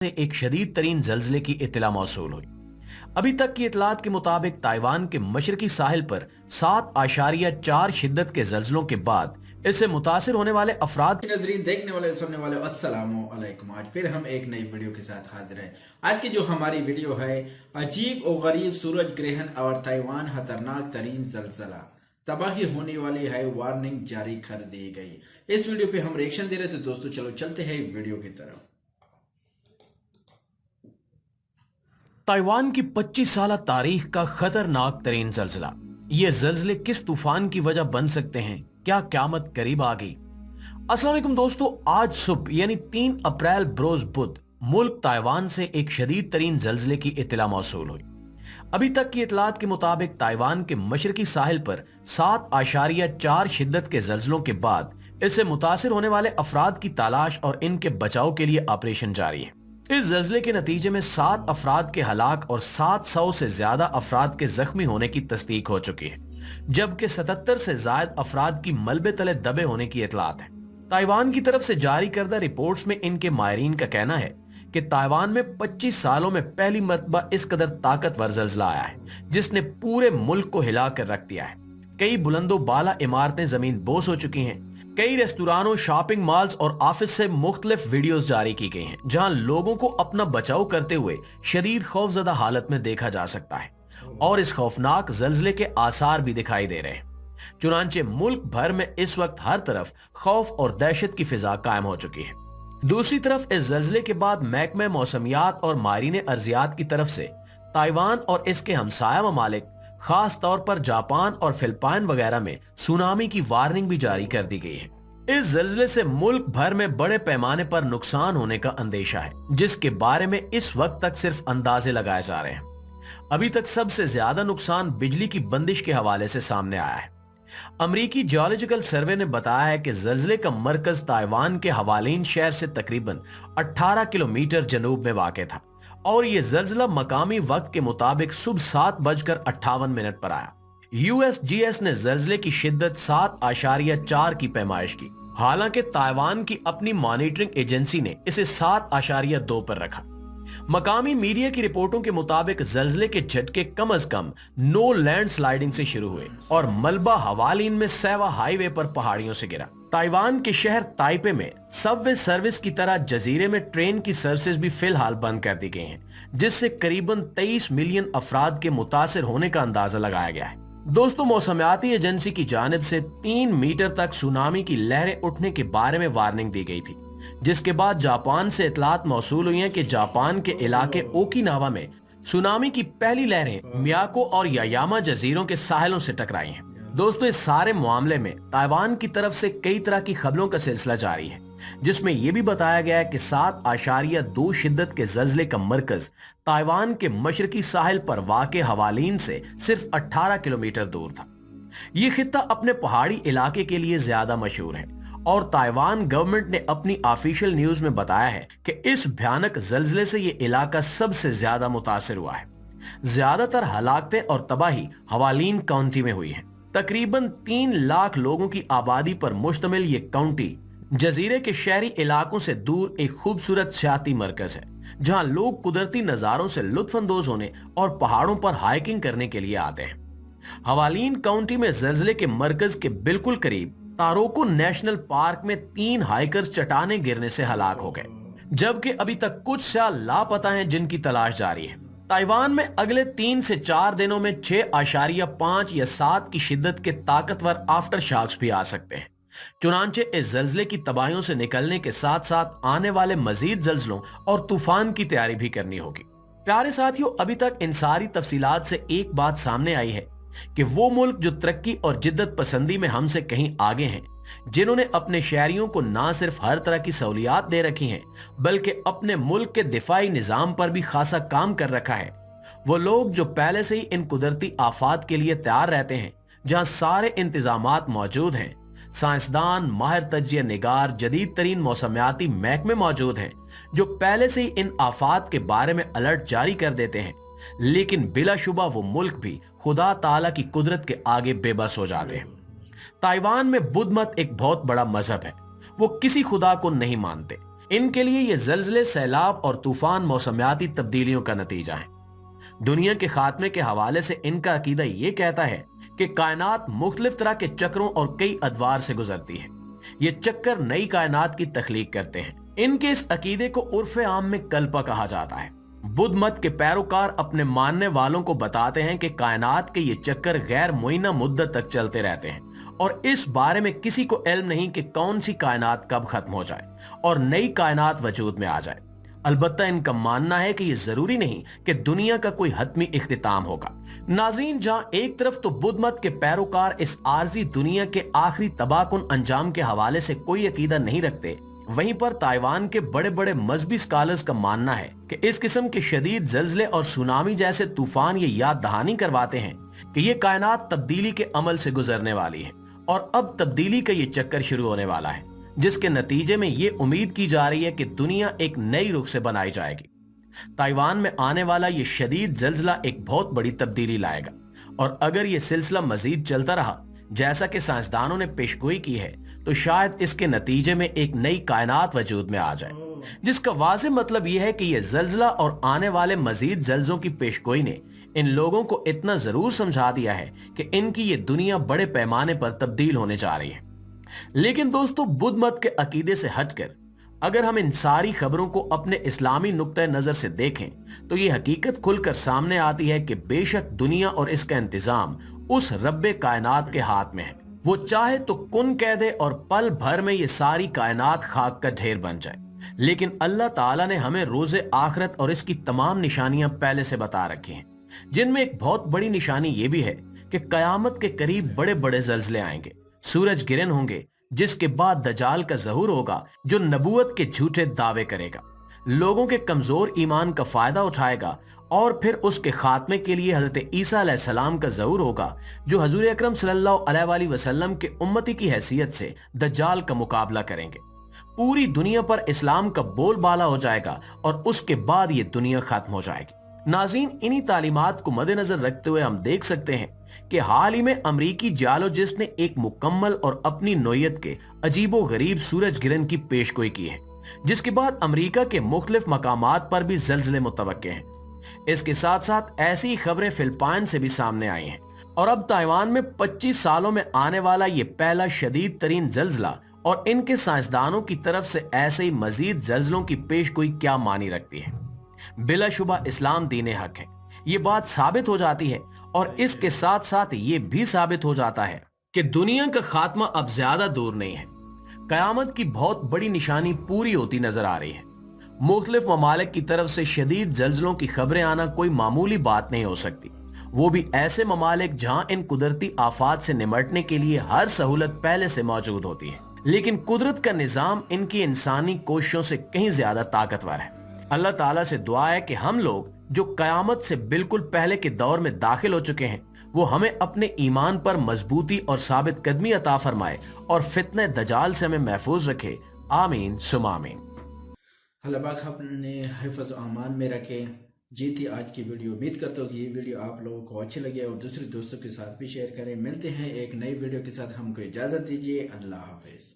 से एक शदीद तरीन जल्जले की इत्तला मौसूल हुई। अभी तक की इतलात के मुताबिक ताइवान के मशरकी साहिल पर 7.4 शिद्दत के जल्जलों के बाद इससे मुतासिर होने वाले अफराद नजरीन, देखने वाले सुनने वाले अस्सलामु अलैकुम। आज फिर हम एक नई वीडियो के साथ हाजिर हैं। आज की जो हमारी वीडियो है, अजीब और गरीब सूरज ग्रहण और ताइवान खतरनाक तरीन जल्जला, तबाही होने वाली है, वार्निंग जारी कर दी गई। इस वीडियो पे हम रिएक्शन दे रहे थे। दोस्तों चलो चलते हैं वीडियो की तरफ। ताइवान की 25 साल तारीख का खतरनाक तरीन जल्जला। ये जल्जले किस तूफान की वजह बन सकते हैं? क्या क़यामत करीब आ गई? अस्सलाम वालेकुम दोस्तों, आज सुबह यानी 3 अप्रैल बरोज बुध मुल्क ताइवान से एक शदीद तरीन जल्जले की इत्तला मौसूल हुई। अभी तक की इतलात के मुताबिक ताइवान के मशरकी साहिल पर 7.4 शिद्दत के जल्जलों के बाद इससे मुतासिर होने वाले अफराद की तलाश और इनके बचाव के लिए ऑपरेशन जारी है। इस जल्जले के नतीजे में 7 अफराद के हलाक और 700 से ज्यादा अफराद के जख्मी होने की तस्दीक हो चुकी है, जबकि 77 से ज्यादा अफराद की मलबे तले दबे होने की इतलात है। ताइवान की तरफ से जारी करदा रिपोर्ट्स में इनके माहिरीन का कहना है कि ताइवान में 25 सालों में पहली मर्तबा इस कदर ताकतवर जल्जला आया है, जिसने पूरे मुल्क को हिला कर रख दिया है। कई बुलंदो बाला इमारतें जमीन बोस हो चुकी हैं। कई रेस्तुरानों, शॉपिंग मॉल्स और ऑफिस से मुख्तलिफ वीडियोस जारी की गई हैं, जहां लोगों को अपना बचाव करते हुए शदीद खौफजदा हालत में देखा जा सकता है और इस खौफनाक जल्जले के आसार भी दिखाई दे रहे हैं। चुनांचे मुल्क भर में इस वक्त हर तरफ खौफ और दहशत की फिजा कायम हो चुकी है। दूसरी तरफ इस जल्जले के बाद महकमे मौसमियात और माहिरीन अर्जियात की तरफ से ताइवान और इसके हमसाया ममालिक, खास तौर पर जापान और फिलिपाइन वगैरह में सुनामी की वार्निंग भी जारी कर दी गई है। इस जल्जले से मुल्क भर में बड़े पैमाने पर नुकसान होने का अंदेशा है, जिसके बारे में इस वक्त तक सिर्फ अंदाजे लगाए जा रहे हैं। अभी तक सबसे ज्यादा नुकसान बिजली की बंदिश के हवाले से सामने आया है। अमरीकी जियोलॉजिकल सर्वे ने बताया है कि जल्जले का मरकज ताइवान के हवालीन शहर से तकरीबन 18 किलोमीटर जनूब में वाक़ था और यह जल्जला मकामी वक्त के मुताबिक सुबह 7:58 पर आया। यूएसजीएस ने जल्जले की शिद्दत 7.4 की पैमाइश की। हालांकि ताइवान की अपनी मॉनिटरिंग एजेंसी ने इसे 7.2 पर रखा। मकामी मीडिया की रिपोर्टों के मुताबिक जल्जले के झटके कम अज कम 9 लैंडस्लाइडिंग से शुरू हुए और मलबा हवालीन में सेवा हाईवे पर पहाड़ियों से गिरा। ताइवान के शहर ताइपे में सबवे सर्विस की तरह जजीरे में ट्रेन की सर्विसेज भी फिलहाल बंद कर दी गई हैं, जिससे करीबन 23 मिलियन अफराद के मुतासिर होने का अंदाजा लगाया गया है। दोस्तों, मौसमियाती एजेंसी की जानिब से 3 मीटर तक सुनामी की लहरें उठने के बारे में वार्निंग दी गई थी, जिसके बाद जापान से इतलात मौसूल हुई हैं कि जापान के इलाके ओकिनावा में सुनामी की पहली लहरें मियाको और यायामा जजीरों के साहिलों से टकराई हैं। दोस्तों, इस सारे मामले में ताइवान की तरफ से कई तरह की खबरों का सिलसिला जारी है, जिसमें यह भी बताया गया है कि 7.2 शिद्दत के जल्जले का मरकज ताइवान के मशरकी साहिल पर वाक़े हवालीन से सिर्फ 18 किलोमीटर दूर था। ये खित्ता अपने पहाड़ी इलाके के लिए ज्यादा मशहूर है और ताइवान गवर्नमेंट ने अपनी ऑफिशियल न्यूज में बताया है कि इस भयानक जल्जले से ये इलाका सबसे ज्यादा मुतासिर हुआ है। ज्यादातर हलाकतें और तबाही हवालीन काउंटी में हुई है। तकरीबन 3 लाख लोगों की आबादी पर मुश्तमिल ये काउंटी जजीरे के शहरी इलाकों से दूर एक खूबसूरत सियाती मरकज है, जहां लोग कुदरती नजारों से लुत्फानंदोज होने और पहाड़ों पर हाइकिंग करने के लिए आते हैं। हवालीन काउंटी में जल्जले के मरकज के बिल्कुल करीब तारोको नेशनल पार्क में 3 हाइकर्स चट्टाने गिरने से हलाक हो गए, जबकि अभी तक कुछ साल लापता हैं, जिनकी तलाश जारी है। ताइवान में अगले 3 से 4 दिनों में 6.5 या 7 की शिद्दत के ताकतवर आफ्टर शॉक्स भी आ सकते हैं। चुनांचे इस जल्जले की तबाहियों से निकलने के साथ साथ आने वाले मजीद जल्जलों और तूफान की तैयारी भी करनी होगी। प्यारे साथियों, अभी तक इन सारी तफसीलात से एक बात सामने आई है कि वो मुल्क जो तरक्की और जिद्दत पसंदी में हमसे कहीं आगे हैं, जिन्होंने अपने शहरियों को ना सिर्फ हर तरह की सहूलियात दे रखी हैं, बल्कि अपने मुल्क के दिफाई निजाम पर भी खासा काम कर रखा है, वो लोग जो पहले से ही इन कुदरती आफात के लिए तैयार रहते हैं, जहां सारे इंतजामात मौजूद हैं, साइंसदान, माहिर तज्जिया निगार, जदीद तरीन मौसमियाती महकमे मौजूद हैं, जो पहले से ही इन आफात के बारे में अलर्ट जारी कर देते हैं, लेकिन बिलाशुबा वो मुल्क भी खुदा ताला की कुदरत के आगे बेबस हो जाते हैं। ताइवान में बुद्ध मत एक बहुत बड़ा मजहब है। वो किसी खुदा को नहीं मानते, इनके लिए ये जल्जले, सैलाब और तूफान मौसमियाती तब्दीलियों का नतीजा है। दुनिया के खात्मे के हवाले से इनका अकीदा ये कहता है कि कायनात मुख्तलिफ तरह के चक्रों और कई अदवार से गुजरती है। ये चक्कर नई कायनात की तख्लीक करते हैं। इनके इस अकीदे को उर्फ़े आम में कल्पा कहा जाता है। बुद्ध मत के पैरोकार अपने मानने वालों को बताते हैं कि कायनात के ये चक्कर गैर मुइना मुद्दत तक चलते रहते हैं और इस बारे में किसी को इल्म नहीं कि कौन सी कायनात कब खत्म हो जाए और नई कायनात वजूद में आ जाए। अलबत्ता इनका मानना है कि यह जरूरी नहीं कि दुनिया का कोई हतमी इख्तिताम होगा। नाज़रीन, जहां एक तरफ तो बुद्ध मत के पैरोकार इस आर्जी दुनिया के आखिरी तबाहकुन अंजाम के हवाले से कोई अकीदा नहीं रखते, वहीं पर ताइवान के बड़े बड़े मजहबी स्कॉलर्स का मानना है कि इस किस्म के शदीद जल्जले और सुनामी जैसे तूफान ये याद दहानी करवाते हैं कि ये कायनात तब्दीली के अमल से गुजरने वाली है और अब तब्दीली का ये चक्कर शुरू होने वाला है, जिसके नतीजे में ये उम्मीद की जा रही है कि दुनिया एक नई रुख से बनाई जाएगी। ताइवान में आने वाला ये शदीद जल्जला एक बहुत बड़ी तब्दीली लाएगा और अगर ये सिलसिला मजीद चलता रहा, जैसा कि साइंसदानों ने पेशगोई की है, तो शायद इसके नतीजे में एक नई कायनात वजूद में आ जाए, जिसका वाज़ेह मतलब यह है कि यह जल्जला और आने वाले मजीद जल्जों की पेशगोई ने इन लोगों को इतना जरूर समझा दिया है कि इनकी ये दुनिया बड़े पैमाने पर तब्दील होने जा रही है। लेकिन दोस्तों, बुद्ध मत के अकीदे से हटकर अगर हम इन सारी खबरों को अपने इस्लामी नुक्ते नजर से देखें तो ये हकीकत खुलकर सामने आती है कि बेशक दुनिया और इसका इंतजाम उस रब्बे कायनात के हाथ में है। वो चाहे तो कुन कह दे और पल भर में ये सारी कायनात खाक का ढेर बन जाए, लेकिन अल्लाह ताला ने हमें रोजे आखिरत और इसकी तमाम निशानियां पहले से बता रखी हैं, जिनमें एक बहुत बड़ी निशानी ये भी है कि कयामत के करीब बड़े बड़े जल्जले आएंगे, सूरज गिरन होंगे, जिसके बाद दजाल का ज़हूर होगा जो नबूवत के झूठे दावे करेगा, लोगों के कमजोर ईमान का फायदा उठाएगा और फिर उसके खात्मे के लिए हजरत ईसा अलैहिस्सलाम का ज़हूर होगा जो हजूर अकरम सल्लल्लाहु अलैहि वसल्लम के उम्मती की हैसियत से दज्जाल का मुकाबला करेंगे। पूरी दुनिया पर इस्लाम का बोलबाला हो जाएगा और उसके बाद ये दुनिया खत्म हो जाएगी। नाज़रीन, इन्हीं तालीमात को मद्देनजर रखते हुए हम देख सकते हैं कि हाल ही में अमरीकी जियोलॉजिस्ट ने एक मुकम्मल और अपनी नोयत के अजीबो गरीब सूरज गिरन की पेशगोई की है, जिसके बाद अमरीका के मुख्तलिफ मकामात पर भी जल्जले मुतवक्के हैं। इसके साथ साथ ऐसी खबरें फिलिपाइन से भी सामने आई हैं और अब ताइवान में 25 सालों में आने वाला ये पहला शदीद तरीन जल्जला और इनके साइंसदानों की तरफ से ऐसे ही मजीद जल्जलों की पेशगोई क्या मानी रखती है। बिलाशुबा इस्लाम दीने हक है, ये बात साबित हो जाती है और इसके साथ साथ ये भी साबित हो जाता है कि दुनिया का खात्मा अब ज्यादा दूर नहीं है। कयामत की बहुत बड़ी निशानी पूरी होती नजर आ रही है। मुख्तलिफ ममालिक की तरफ से शदीद जल्जलों की खबरें आना कोई मामूली बात नहीं हो सकती, वो भी ऐसे ममालिक जहां इन कुदरती आफात से निमटने के लिए हर सहूलत पहले से मौजूद होती है, लेकिन कुदरत का निजाम इनकी इंसानी कोशिशों से कहीं ज्यादा ताकतवर है। अल्लाह ताला से दुआ है कि हम लोग जो कयामत से बिल्कुल पहले के दौर में दाखिल हो चुके हैं, वो हमें अपने ईमान पर मजबूती और साबित कदमी अता फरमाए और फितने दजाल से हमें महफूज रखे। आमीन सुमा आमीन। अल्लाह पाक अपने हिफ्ज़ अमान में रखे। जी थी आज की वीडियो। उम्मीद करता हूँ कि ये वीडियो आप लोगों को अच्छी लगे और दूसरे दोस्तों के साथ भी शेयर करें। मिलते हैं एक नई वीडियो के साथ, हमको इजाज़त दीजिए। अल्लाह हाफिज़।